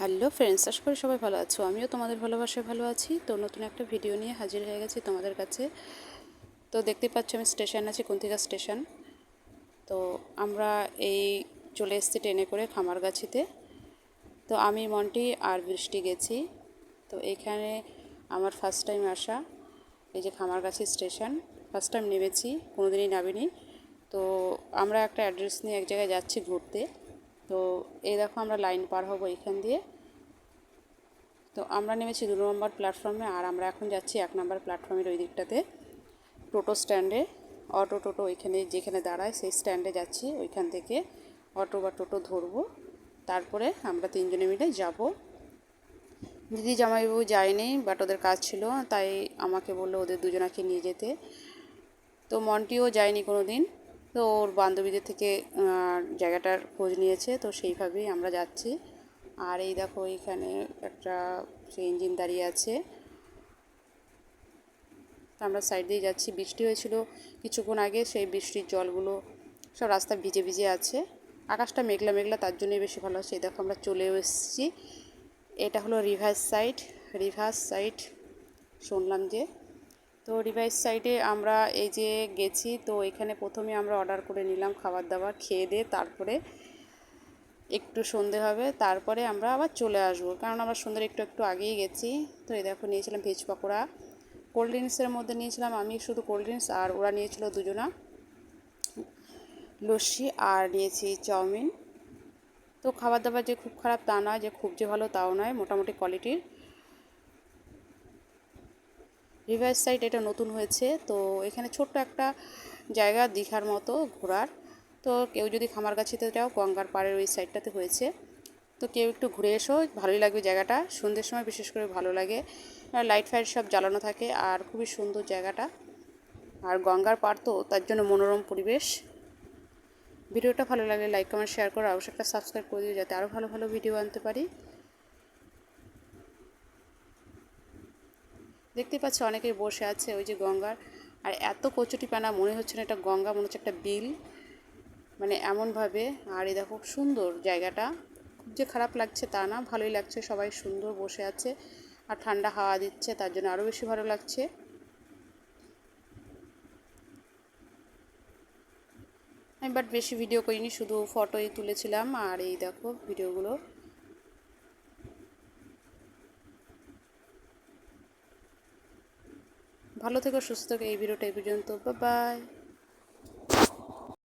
Hello friends, আশা করি সবাই ভালো আছো। আমিও তোমাদের ভালোবাসায় ভালো আছি। তো নতুন একটা ভিডিও নিয়ে হাজির হয়ে গেছি তোমাদের কাছে। তো দেখতে পাচ্ছ আমি স্টেশন আছি, কুন্তিকা স্টেশন। তো আমরা এই চলে এসেছি ট্রেনে করে খামারগাছিতে। তো আমি মন্টি আর বৃষ্টি গেছি। তো এখানে আমার ফার্স্ট টাইম আসা, এই যে খামারগাছি স্টেশন, ফার্স্ট টাইম নেমেছি, কোনোদিনই নামিনি। তো আমরা একটা অ্যাড্রেস নিয়ে এক জায়গায় যাচ্ছি ঘুরতে। তো এই দেখো আমরা লাইন পার হব এখান দিয়ে। তো আমরা নেমেছি 2 নম্বর প্ল্যাটফর্মে, আর আমরা এখন যাচ্ছি 1 নম্বর প্ল্যাটফর্মের ওই দিকটাতে টোটো স্ট্যান্ডে। টোটো ওইখানে যেখানে দাঁড়ায় সেই স্ট্যান্ডে যাচ্ছি। ওইখান থেকে অটো বা টোটো ধরবো, তারপরে আমরা 3 জনে মিলে যাব। দিদি জামাইবাবু যায়নি, বাট ওদের কাজ ছিল, তাই আমাকে বললো ওদের দুজনাকে নিয়ে যেতে। তো মন্টিও যায়নি কোনো দিন, তো ওর বান্ধবীদের থেকে জায়গাটার খোঁজ নিয়েছে, তো সেইভাবেই আমরা যাচ্ছি। আর এই দেখো এখানে একটা সেই ইঞ্জিন দাঁড়িয়ে আছে। তো আমরা সাইড দিয়ে যাচ্ছি। বৃষ্টি হয়েছিল কিছুক্ষণ আগে, সেই বৃষ্টির জলগুলো সব রাস্তা ভিজে ভিজে আছে। আকাশটা মেঘলা মেঘলা, তার জন্যই বেশি ভালো হচ্ছে। এই দেখো আমরা চলেও এসেছি। এটা হলো রিভার্স সাইড শুনলাম যে। তো রিভার্স সাইডে আমরা এই যে গেছি। তো এখানে প্রথমে আমরা অর্ডার করে নিলাম খাবার দাবার, খেয়ে দিয়ে তারপরে একটু সন্ধে হবে, তারপরে আমরা আবার চলে আসবো, কারণ আমরা সন্ধ্যের একটু একটু আগেই গেছি। তো এই দেখো নিয়েছিলাম ভেজ পকোড়া, কোল্ড ড্রিঙ্কসের মধ্যে নিয়েছিলাম আমি শুধু কোল্ড ড্রিঙ্কস, আর ওরা নিয়েছিল দুজনা লস্যি, আর নিয়েছি চাউমিন। তো খাবার দাবার যে খুব খারাপ তা নয়, যে খুব যে ভালো তাও নয়, মোটামুটি কোয়ালিটির। রিভার সাইড এটা নতুন হয়েছে, তো এখানে ছোট্ট একটা জায়গা দীঘার মতো ঘোরার। তো কেউ যদি খামারগাছিতে যাও, গঙ্গার পাড়ের ওই সাইডটাতে হয়েছে, তো কেউ একটু ঘুরে এসো, ভালোই লাগবে জায়গাটা। সন্ধ্যের সময় বিশেষ করে ভালো লাগে, লাইট ফাইট সব জ্বালানো থাকে, আর খুবই সুন্দর জায়গাটা। আর গঙ্গার পাড় তো, তার জন্য মনোরম পরিবেশ। ভিডিওটা ভালো লাগলে লাইক কমেন্ট শেয়ার করো, অবশ্যই একটা সাবস্ক্রাইব করে দিও, যাতে আরও ভালো ভালো ভিডিও আনতে পারি। দেখতে পাচ্ছি অনেকেই বসে আছে ওই যে গঙ্গার, আর এত কচুরিপানা, মনে হচ্ছে না এটা গঙ্গা, মনে হচ্ছে একটা বিল, মানে এমনভাবে। আর এই দেখো সুন্দর জায়গাটা, খুব যে খারাপ লাগছে তা না, ভালোই লাগছে, সবাই সুন্দর বসে আছে আর ঠান্ডা হাওয়া দিচ্ছে, তার জন্য আরও বেশি ভালো লাগছে। আমি বাট বেশি ভিডিও করিনি, শুধু ফটোই তুলেছিলাম। আর এই দেখো ভিডিওগুলো। ভালো থেকো, সুস্থ থেকো। এই ভিডিওটা এই পর্যন্ত, বাই বাই।